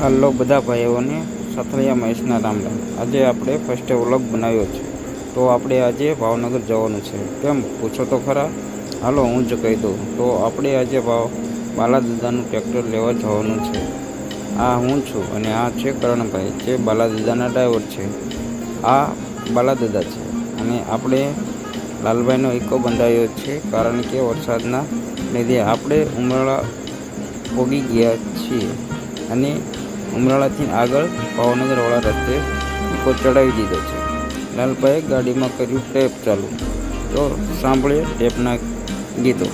હાલો બધા ભાઈઓને સાથળિયા મહેશના રામ રામ। આજે આપણે ફર્સ્ટ વ્લોગ બનાવ્યો છે, તો આપણે આજે ભાવનગર જવાનું છે। કેમ પૂછો તો ખરા? હાલો હું જ કહી દઉં। તો આપણે આજે બાલાદાદાનું ટ્રેક્ટર લેવા જવાનું છે। આ હું છું અને આ છે કરણભાઈ, જે બાલાદાદાના ડ્રાઈવર છે। આ બાલાદાદા છે અને આપણે લાલભાઈનો ઇકો બંધાવ્યો છે, કારણ કે વરસાદના લીધે આપણે ઉમરાળા પોગી ગયા છીએ અને ઉમરાળાથી આગળ ભાવનગરવાળા રસ્તે ઇકો ચડાવી દીધો છે। લાલભાઈએ ગાડીમાં કર્યું ટેપ ચાલુ। તો સાંભળીએ ટેપના ગીતો।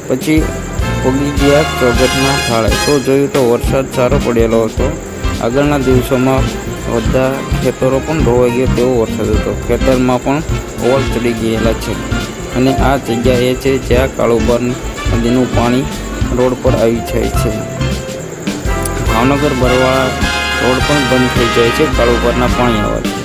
પછી પોગી ગયા ચોગટના થાળે। તો જોયું તો વરસાદ સારો પડેલો હતો। આગળના દિવસોમાં બધા ખેતરો પણ ધોવાઈ ગયા તેવો વરસાદ હતો। ખેતરમાં પણ ઓવર ચડી ગયેલા છે અને આ જગ્યા એ છે જ્યાં કાળુબાર નદીનું પાણી રોડ પર આવી જાય છે। ભાવનગર બરવાળા રોડ પણ બંધ થઈ જાય છે કાળુબારના પાણી આવવાથી।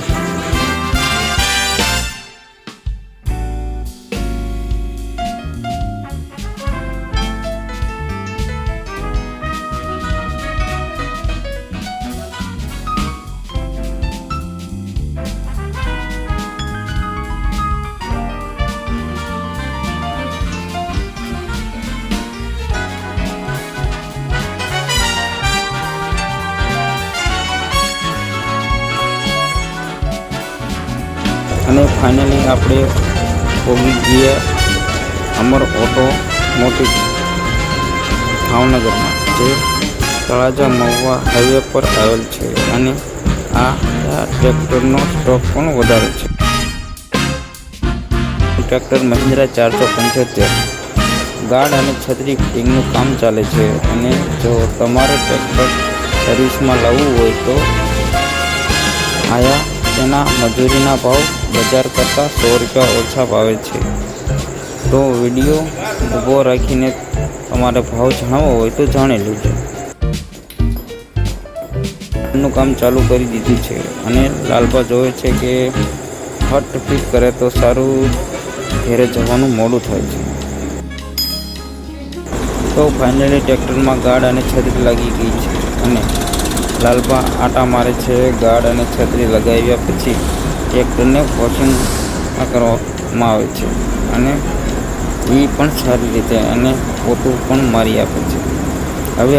અને ફાઇનલી આપણે પહોંચી ગયા અમર ઓટોમોટિવ ભાવનગરમાં, જે તળાજા મહુવા હાઈવે પર આવેલ છે અને આ ટ્રેક્ટરનો સ્ટોક પણ વધારે છે। ટ્રેક્ટર મહિન્દ્રા 475 ગાર્ડ અને છત્રી ફિટિંગનું કામ ચાલે છે અને જો તમારે ટ્રેક્ટર સર્વિસમાં લાવવું હોય તો આયા તેના મજૂરીના ભાવ બજાર કરતાં 100 રૂપિયા ઓછા ભાવે છે। તો વિડીયો ઊભો રાખીને તમારે ભાવ જાણવો હોય તો જાણી લેજો। નું કામ ચાલુ કરી દીધું છે અને લાલભા જોવે છે કે હટ ફિટ કરે તો સારું, ઘેરે જવાનું મોડું થાય છે। તો ફાઇનલી ટ્રેક્ટરમાં ગાર્ડ અને છત્રી લાગી ગઈ છે અને લાલભા આટા મારે છે। ગાર્ડ અને છત્રી લગાવ્યા પછી ટ્રેક્ટરને વોશિંગ કરવામાં આવે છે અને એ પણ સારી રીતે અને પોતું પણ મારી આપે છે। હવે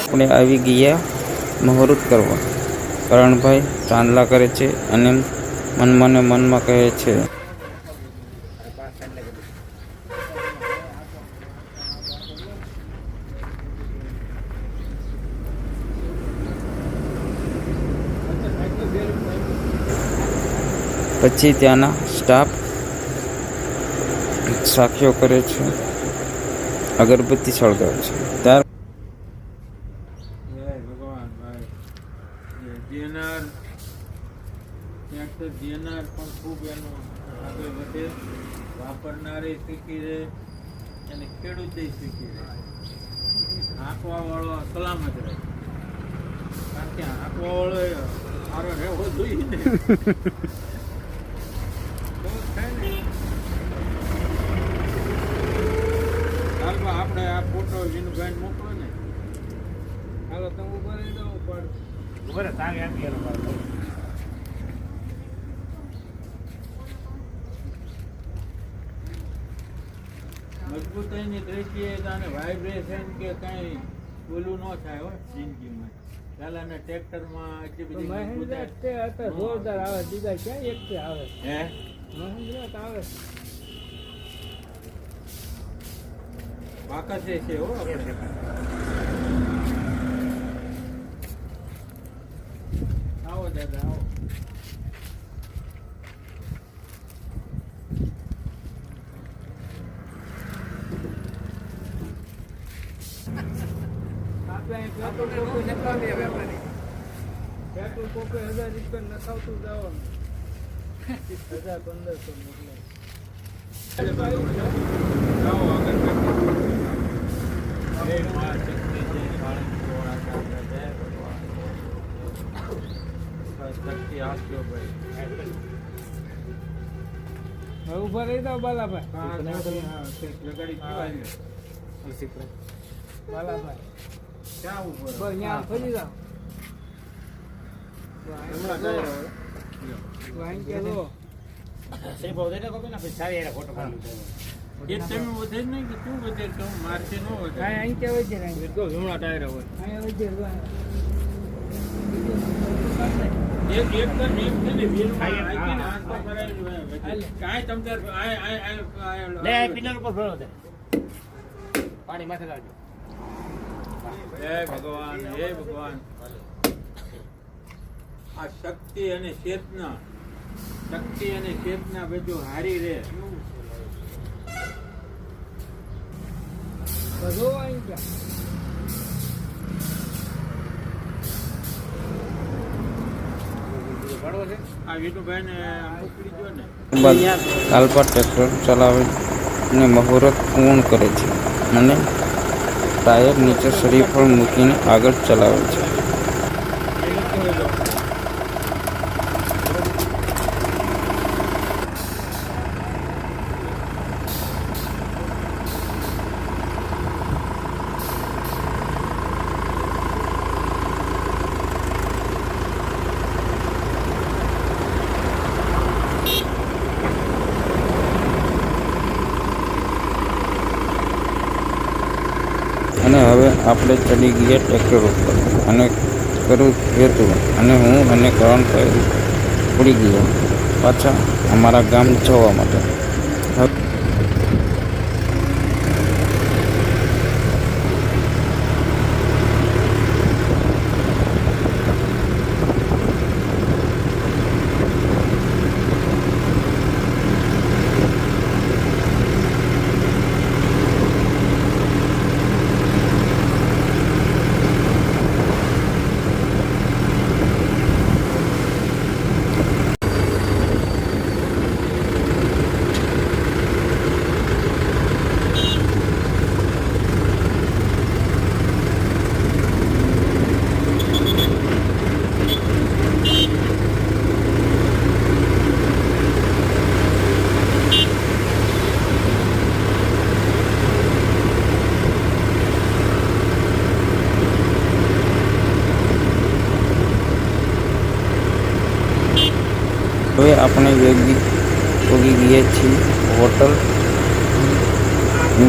આપણે આવી ગયા મુહૂર્ત કરવા। કરણભાઈ ચાંદલા કરે છે અને મનમાં ને મનમાં કહે છે, પછી ત્યાંના સ્ટાફ સાખીઓ કરે છે, અગરબત્તી સળગાવે છે। ત્યાર પણ ખૂબ એનું આગળ વધે, વાપરનારે શીખી રહે અને ખેડૂતે શીખી રહે, આંકવા વાળો સલામત રહે, કારણ કે આંકવા વાળો સારો રહેવો જોઈએ ને, તો થાય ને। હાલમાં આપણે આ ફોટો વિનુભાઈ મોકલો ને, હાલો તમે ઉભા રહી દો પણ ઉભા તાંગ આપી મજબૂતાઈની દ્રષ્ટિએ તને વાઇબ્રેશન કે કંઈ બોલું ન થાય હોય જિંદગીમાં। પહેલાના ટ્રેક્ટરમાં એટલી બધી મહેન્દ્ર મજબૂતાઈ તે અત્યારે જોરદાર આવે, બીજા ક્યાં એક તે આવે. હે મહેન્દ્ર તો આવે. બાકાશે છે હો આપણે આવો દાદા આવો આપણે અહીં પેટ્રોલ પંપે નખાવીએ વેપારી. પેટ્રોલ પંપે 1000 રૂપિયા નખાવતું જવાનું. 1000-1500 મોકલે. આવો આગળ જય મા શક્તિ જય કાળીંગોળા દાદા જય ભગવાન બસ શક્તિ આપજો ભાઈ હવે ઊભા રહી જાઓ બાલાભાઈ. લગાડી પીવાય બાલાભાઈ ક્યાં ઉપર બસ અહીંયા ફરી જાઓ. હમણાં જાય વાઈન કે લો. એ તમે વધે જ નહીં કે તું વધે કે હું મારથી ન વધે કાંઈ અહીં કે વચ્ચે નહીં. હમણાં ટાયર હોય અહીંયા વચ્ચે એક છે ને વીરમાં આવીને હાથ તો કરાયેલું હોય વચ્ચે. કાંઈ તમ તાર પાણી માથે લાવજો. હે ભગવાન હે ભગવાન આ શક્તિ અને ચેતના બધું હારી રે બધો અહીં ગયા. આ વિનુભાઈ ને મોકલી દો ને બાદ કાલપા ટ્રેક્ટર ચલાવીને મુહૂર્ત પૂર્ણ કરે છે અને ટાયર નીચે શ્રીફળ મૂકીને આગળ ચલાવે છે. અને હવે આપણે ચડી ગયા ટ્રેક્ટર ઉપર અને કરું હતું અને હું અને કરણભાઈ ઉડી ગયા પાછા અમારા ગામ જવા માટે. હવે આપણે ઉગી ગયા છીએ હોટલની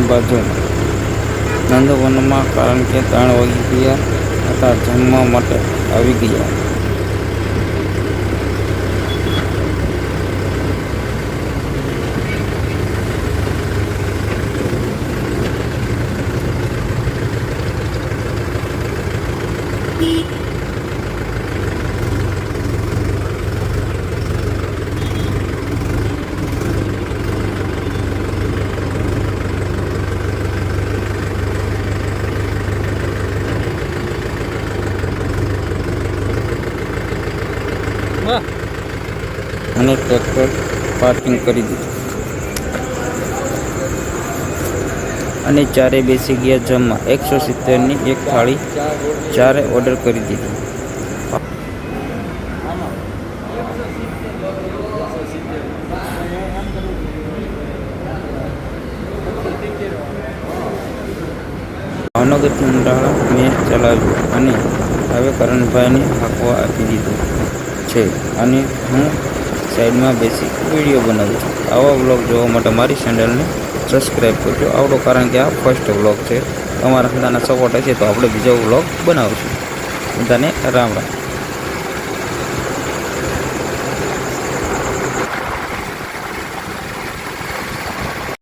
બાજુમાં નંદવનમાં, કારણ કે 3 વાગી ગયા હતા. જમવા માટે આવી ગયા. અને ટ્રેક્ટર પાર્કિંગ કરી દીધું અને ચારે બેસી ગયા જમવા. 170ની એક થાળી ચારે ઓર્ડર કરી દીધી. ભાવનગરથી ઉંડાળા મેં ચલાવ્યું અને હવે કરણભાઈને હાંકવા આપી દીધું છે અને હું સાઈડમાં બેસી વિડીયો બનાવું છું. આવા વ્લોગ જોવા માટે મારી ચેનલને સબસ્ક્રાઈબ કરજો. આવડો, કારણ કે આ ફર્સ્ટ વ્લોગ છે. તમારા બધાના સપોર્ટ હશે તો આપણે બીજો વ્લોગ બનાવશું. બધાને રામ રામ.